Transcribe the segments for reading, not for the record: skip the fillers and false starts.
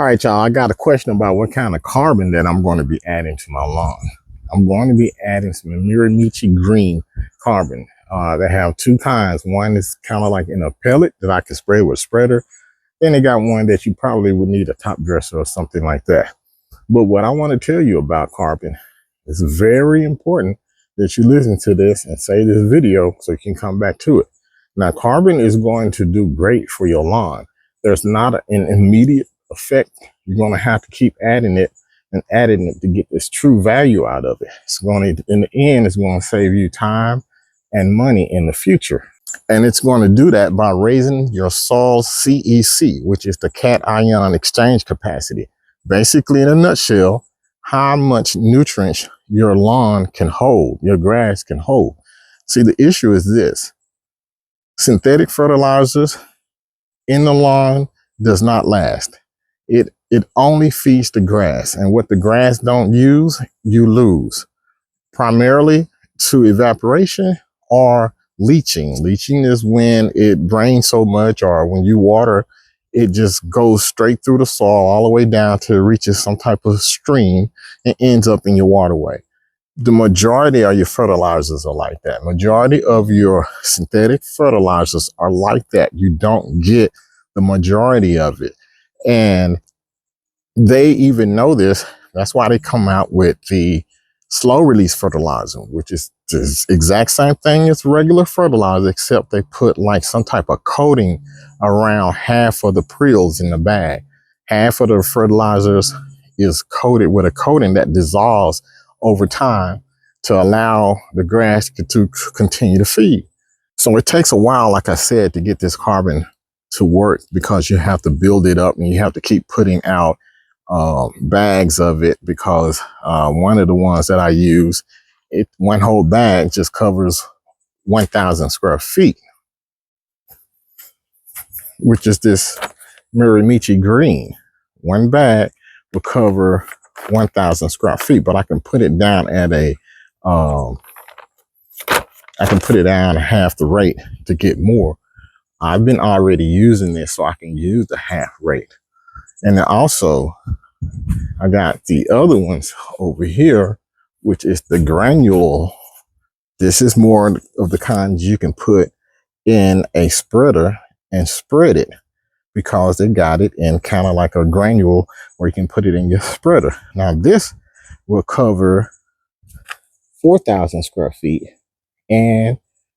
All right, y'all, I got a question about what kind of carbon that I'm going to be adding to my lawn. I'm going to be adding some Miramichi green carbon. They have two kinds. One is kind of like in a pellet that I can spray with a spreader. Then they got one that you probably would need a top dresser or something like that. But what I want to tell you about carbon is very important that you listen to this and save this video so you can come back to it. Now, carbon is going to do great for your lawn. There's not an immediate effect. You're going to have to keep adding it and adding it to get this true value out of it. It's going to, in the end, it's going to save you time and money in the future. And it's going to do that by raising your soil's CEC, which is the cation exchange capacity. Basically, in a nutshell, how much nutrients your lawn can hold, your grass can hold. See, the issue is this. Synthetic fertilizers in the lawn does not last. It only feeds the grass, and what the grass don't use, you lose. Primarily to evaporation or leaching. Leaching is when it drains so much, or when you water, it just goes straight through the soil all the way down till it reaches some type of stream and ends up in your waterway. The majority of your fertilizers are like that. Majority of your synthetic fertilizers are like that. You don't get the majority of it. And they even know this. That's why they come out with the slow release fertilizer, which is the exact same thing as regular fertilizer, except they put like some type of coating around half of the prills in the bag. Half of the fertilizers is coated with a coating that dissolves over time to allow the grass to continue to feed. So it takes a while, like I said, to get this carbon to work, because you have to build it up and you have to keep putting out bags of it, because one of the ones that I use, one whole bag just covers 1,000 square feet, which is this Miramichi green. One bag will cover 1,000 square feet, but I can put it down at half the rate to get more. I've been already using this, so I can use the half rate. And then also, I got the other ones over here, which is the granule. This is more of the kinds you can put in a spreader and spread it, because they got it in kind of like a granule where you can put it in your spreader. Now this will cover 4,000 square feet, and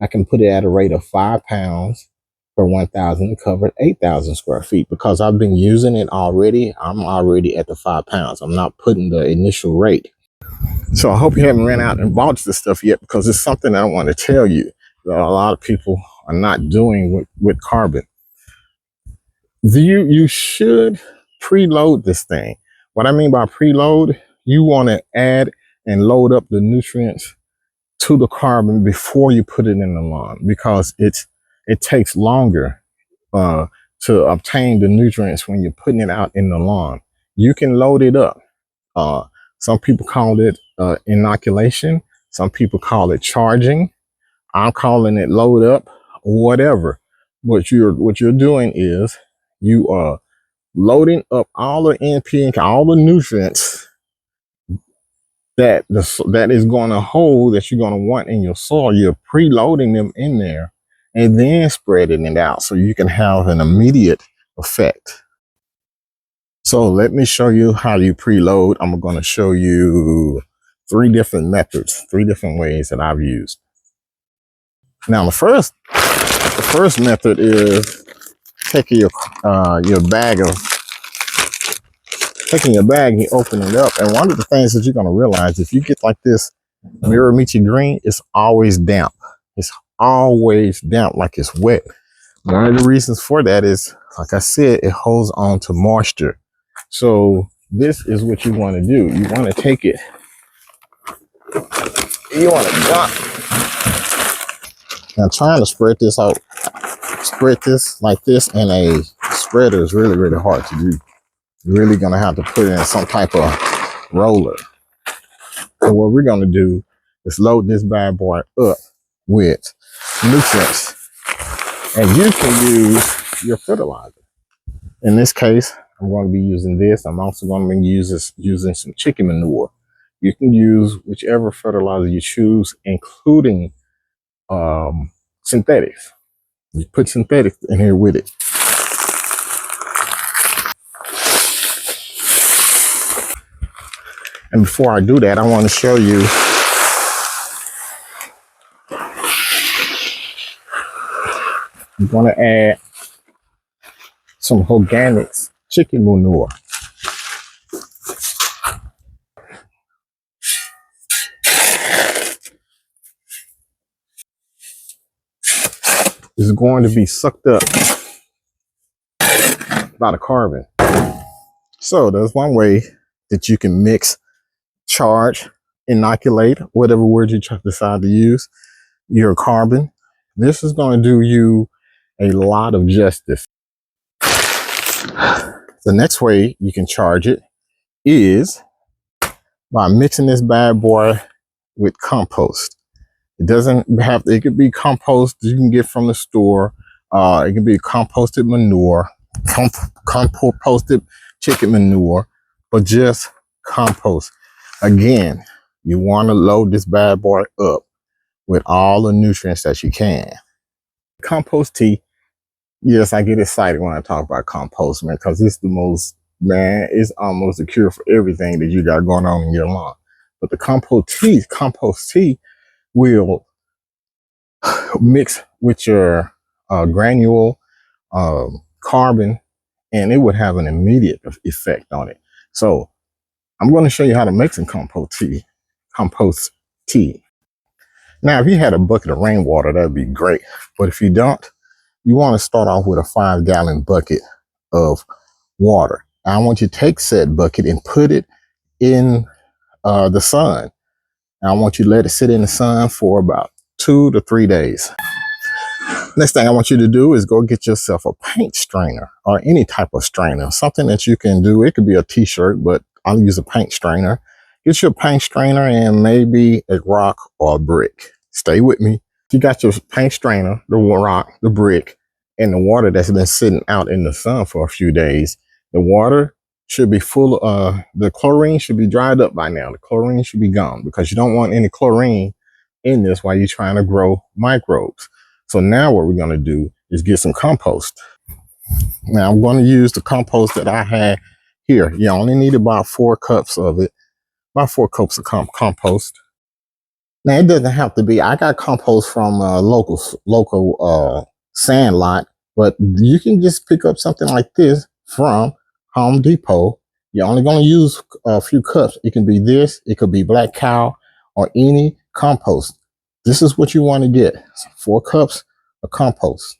I can put it at a rate of 5 pounds per 1,000 to cover 8,000 square feet. Because I've been using it already, I'm already at the 5 pounds. I'm not putting the initial rate. So I hope you haven't ran out and bought this stuff yet, because it's something I want to tell you that a lot of people are not doing with carbon. You should preload this thing. What I mean by preload, you want to add and load up the nutrients to the carbon before you put it in the lawn, because it takes longer to obtain the nutrients when you're putting it out in the lawn. You can load it up. Some people call it inoculation. Some people call it charging. I'm calling it load up, or whatever. What you're doing is you are loading up all the NP, all the nutrients that is going to hold, that you're going to want in your soil. You're preloading them in there and then spreading it out so you can have an immediate effect. So let me show you how you preload. I'm going to show you 3 different methods, 3 different ways that I've used. Now the first method is taking your bag and you open it up. And one of the things that you're going to realize, if you get like this Miramichi green, it's always damp. It's always damp, like it's wet. One of the reasons for that is, like I said, it holds on to moisture. So this is what you want to do. You want to take it, you want to dump. Now trying to spread this out, spread this like this in a spreader is really, really hard to do. You're really going to have to put it in some type of roller. So what we're going to do is load this bad boy up with nutrients. And you can use your fertilizer. In this case, I'm going to be using this. I'm also going to be using some chicken manure. You can use whichever fertilizer you choose, including synthetics. You put synthetics in here with it. And before I do that, I want to show you I'm going to add some organics chicken manure. It's going to be sucked up by the carbon. So there's one way that you can mix, charge, inoculate, whatever word you decide to use, your carbon. This is going to do you a lot of justice. The next way you can charge it is by mixing this bad boy with compost. It doesn't have, it could be compost you can get from the store. It can be composted manure, composted chicken manure, but just compost. Again, you want to load this bad boy up with all the nutrients that you can. Compost tea. Yes, I get excited when I talk about compost, man, because it's the most, man, it's almost a cure for everything that you got going on in your lawn. But the compost tea will mix with your granule carbon, and it would have an immediate effect on it. So I'm going to show you how to make some compost tea. Now, if you had a bucket of rainwater, that'd be great. But if you don't, you want to start off with a 5-gallon bucket of water. I want you to take said bucket and put it in the sun. I want you to let it sit in the sun for about 2 to 3 days. Next thing I want you to do is go get yourself a paint strainer or any type of strainer, something that you can do. It could be a t-shirt, but I'll use a paint strainer. Get your paint strainer and maybe a rock or a brick. Stay with me. You got your paint strainer, the rock, the brick, and the water that's been sitting out in the sun for a few days. The water should be full. The chlorine should be dried up by now. The chlorine should be gone because you don't want any chlorine in this while you're trying to grow microbes. So now what we're going to do is get some compost. Now I'm going to use the compost that I had here. You only need about 4 cups of it, about 4 cups of compost. Now it doesn't have to be, I got compost from a local sand lot, but you can just pick up something like this from Home Depot. You're only going to use a few cups. It can be this, it could be black cow or any compost. This is what you want to get, 4 cups of compost.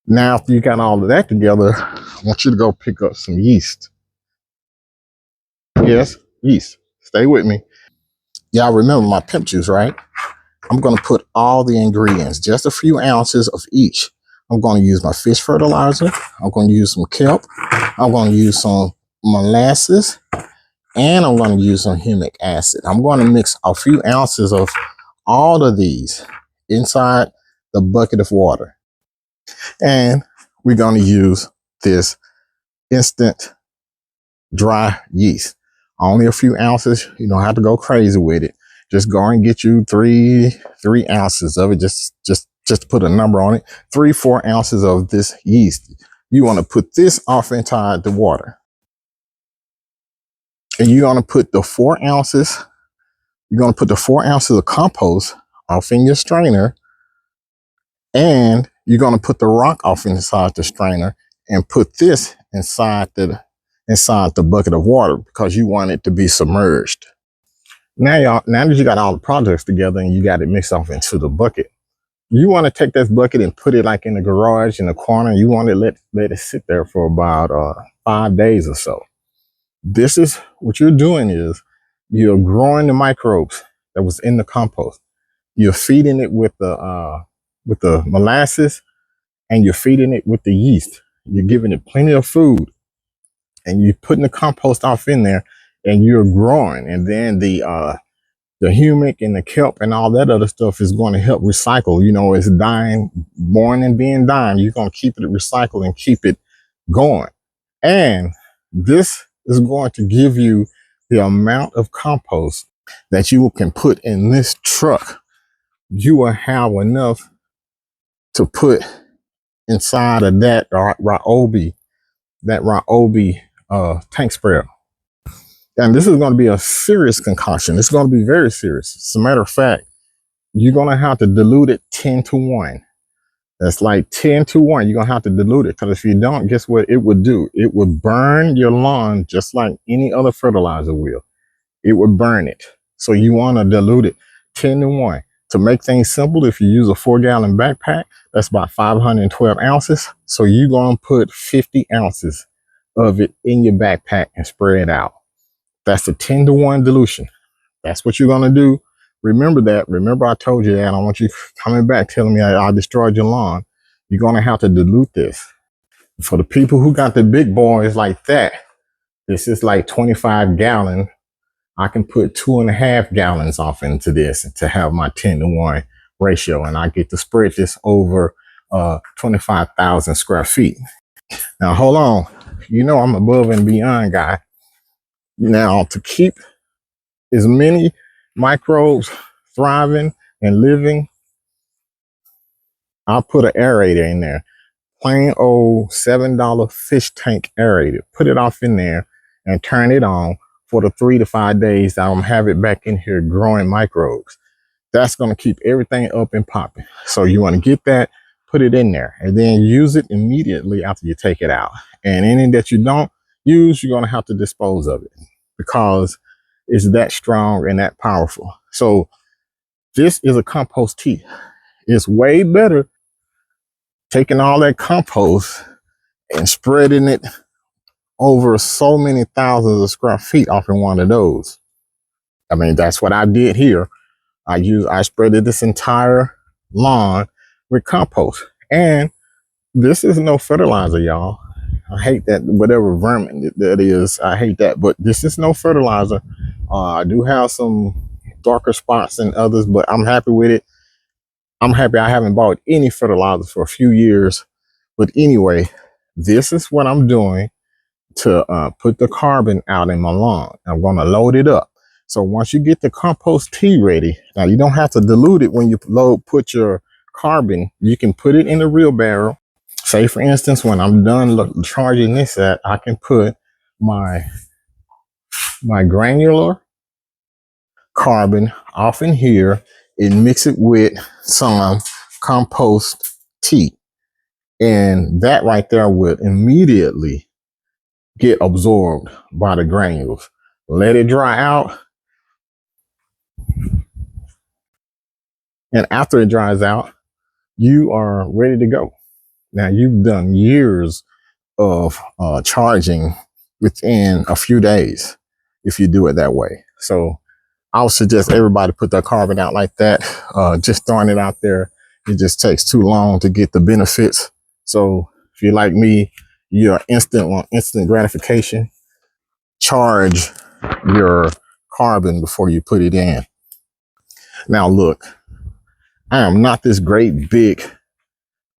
Now, after you got all of that together, I want you to go pick up some yeast. Yes, yeast. Stay with me. Y'all remember my pimp juice, right? I'm going to put all the ingredients, just a few ounces of each. I'm going to use my fish fertilizer. I'm going to use some kelp. I'm going to use some molasses. And I'm going to use some humic acid. I'm going to mix a few ounces of all of these inside the bucket of water. And we're going to use this instant dry yeast. Only a few ounces. You don't have to go crazy with it. Just go and get you three ounces of it. Just put a number on it. 3-4 ounces of this yeast. You want to put this off inside the water. And you're going to put the 4 ounces. You're going to put the 4 ounces of compost off in your strainer. And you're going to put the rock off inside the strainer and put this inside the bucket of water because you want it to be submerged. Now that you got all the products together and you got it mixed off into the bucket, you want to take this bucket and put it like in the garage in the corner. You want to let it sit there for about 5 days or so. This is what you're doing is you're growing the microbes that was in the compost. You're feeding it with the molasses, and you're feeding it with the yeast. You're giving it plenty of food, and you're putting the compost off in there, and you're growing. And then the humic and the kelp and all that other stuff is going to help recycle. You know, it's dying, born and being dying. You're going to keep it recycled and keep it going. And This is going to give you the amount of compost that you can put in this truck. You will have enough to put inside of that Ryobi tank spreader. And this is going to be a serious concoction. It's going to be very serious. As a matter of fact, you're going to have to dilute it 10-to-1. That's like 10-to-1. You're going to have to dilute it, because if you don't, guess what it would do? It would burn your lawn just like any other fertilizer will. It would burn it. So you want to dilute it 10-to-1. To make things simple, if you use a 4-gallon backpack, that's about 512 ounces. So you're going to put 50 ounces of it in your backpack and spray it out. That's a 10-to-1 dilution. That's what you're going to do. Remember that. Remember I told you that. I don't want you coming back telling me I destroyed your lawn. You're going to have to dilute this. For the people who got the big boys like that, this is like 25 gallon. I can put 2.5 gallons off into this to have my 10-to-1 ratio, and I get to spread this over 25,000 square feet. Now, hold on. You know I'm above and beyond guy. Now, to keep as many microbes thriving and living, I'll put an aerator in there. Plain old $7 fish tank aerator. Put it off in there and turn it on for the 3 to 5 days that I'm have it back in here growing microbes. That's going to keep everything up and popping. So you want to get that, put it in there, and then use it immediately after you take it out. And any that you don't use, you're going to have to dispose of it, because it's that strong and that powerful. So this is a compost tea. It's way better taking all that compost and spreading it over so many thousands of square feet off in one of those. I mean, that's what I did here. I spreaded this entire lawn with compost. And this is no fertilizer, y'all. I hate that, whatever vermin that is, I hate that. But this is no fertilizer. I do have some darker spots than others, but I'm happy with it. I'm happy I haven't bought any fertilizer for a few years. But anyway, this is what I'm doing to put the carbon out in my lawn. I'm going to load it up. So once you get the compost tea ready, now you don't have to dilute it when you put your carbon. You can put it in the real barrel. Say, for instance, when I'm done charging this at, I can put my granular carbon off in here and mix it with some compost tea. And that right there would immediately get absorbed by the granules. Let it dry out. And after it dries out, you are ready to go. Now, you've done years of charging within a few days if you do it that way. So I would suggest everybody put their carbon out like that. Just throwing it out there, it just takes too long to get the benefits. So if you're like me, you're instant gratification. Charge your carbon before you put it in. Now, look, I am not this great big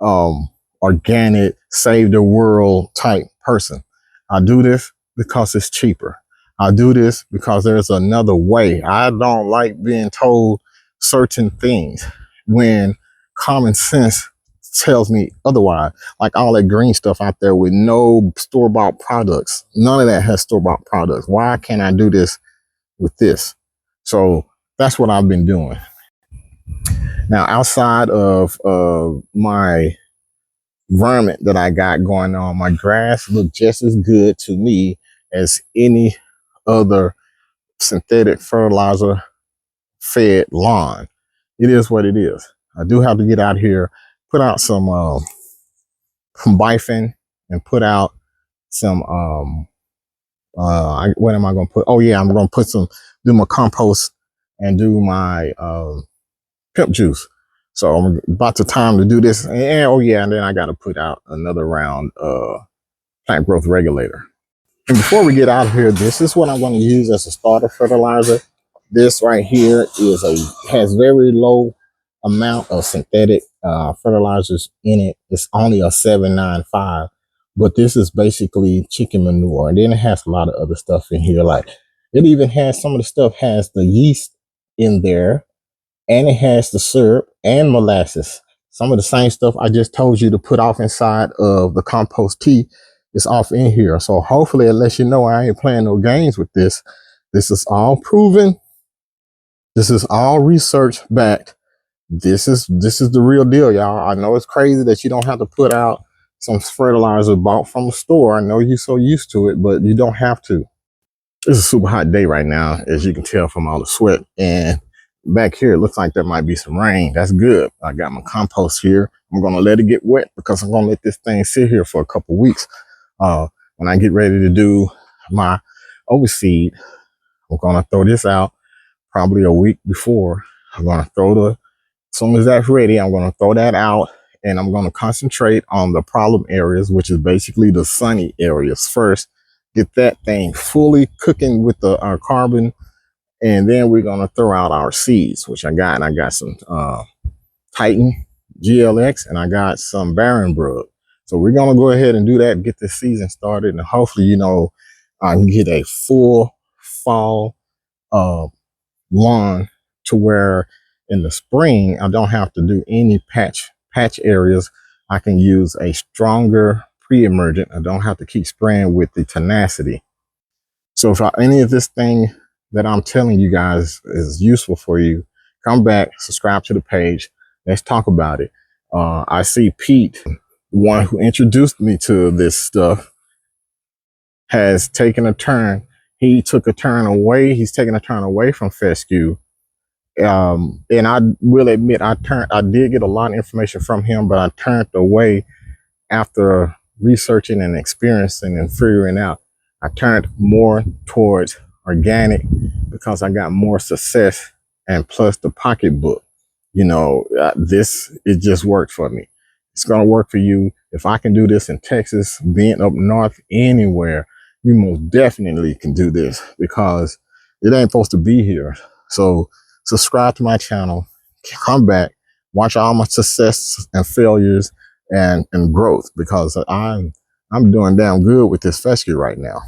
organic save the world type person. I do this because it's cheaper. I do this because there's another way. I don't like being told certain things when common sense tells me otherwise. Like all that green stuff out there with no store-bought products. None of that has store-bought products. Why can't I do this with this? So that's what I've been doing. Now, outside of my vermin that I got going on, my grass look just as good to me as any other synthetic fertilizer fed lawn. It is what it is. I do have to get out here, put out some bifin and put out some what am I going to put? Oh yeah, I'm going to do my compost and do my pimp juice. So I'm about the time to do this. And oh yeah, and then I got to put out another round plant growth regulator. And before we get out of here, this is what I'm going to use as a starter fertilizer. This right here has very low amount of synthetic fertilizers in it. It's only a 795, But this is basically chicken manure. And then it has a lot of other stuff in here. Like it even has some of the stuff has the yeast in there, and it has the syrup and molasses. Some of the same stuff I just told you to put off inside of the compost tea is off in here. So hopefully it lets you know I ain't playing no games with this. This is all proven. This is all research backed. This is the real deal, y'all. I know it's crazy that you don't have to put out some fertilizer bought from the store. I know you're so used to it, but you don't have to. It's a super hot day right now, as you can tell from all the sweat. And back here, it looks like there might be some rain. That's good. I got my compost here. I'm going to let it get wet because I'm going to let this thing sit here for a couple weeks. When I get ready to do my overseed, I'm going to throw this out probably a week before. I'm going to throw the, as soon as that's ready, I'm going to throw that out, and I'm going to concentrate on the problem areas, which is basically the sunny areas first. Get that thing fully cooking with our carbon, and then we're going to throw out our seeds, which I got. And I got some Titan GLX, and I got some Barren Brook. So we're going to go ahead and do that, get this season started, and hopefully, you know, I can get a full fall lawn to where in the spring I don't have to do any patch areas. I can use a stronger pre-emergent. I don't have to keep spraying with the tenacity. So if any of this thing that I'm telling you guys is useful for you, come back, subscribe to the page. Let's talk about it. I see Pete, the one who introduced me to this stuff, has taken a turn. He took a turn away. He's taken a turn away from fescue. And I will admit, I did get a lot of information from him, but I turned away after researching and experiencing and figuring out. I turned more towards organic because I got more success, and plus the pocketbook. You know, it just worked for me. It's going to work for you. If I can do this in Texas, being up north, anywhere, you most definitely can do this because it ain't supposed to be here. So subscribe to my channel, come back, watch all my success and failures and growth, because I'm doing damn good with this fescue right now.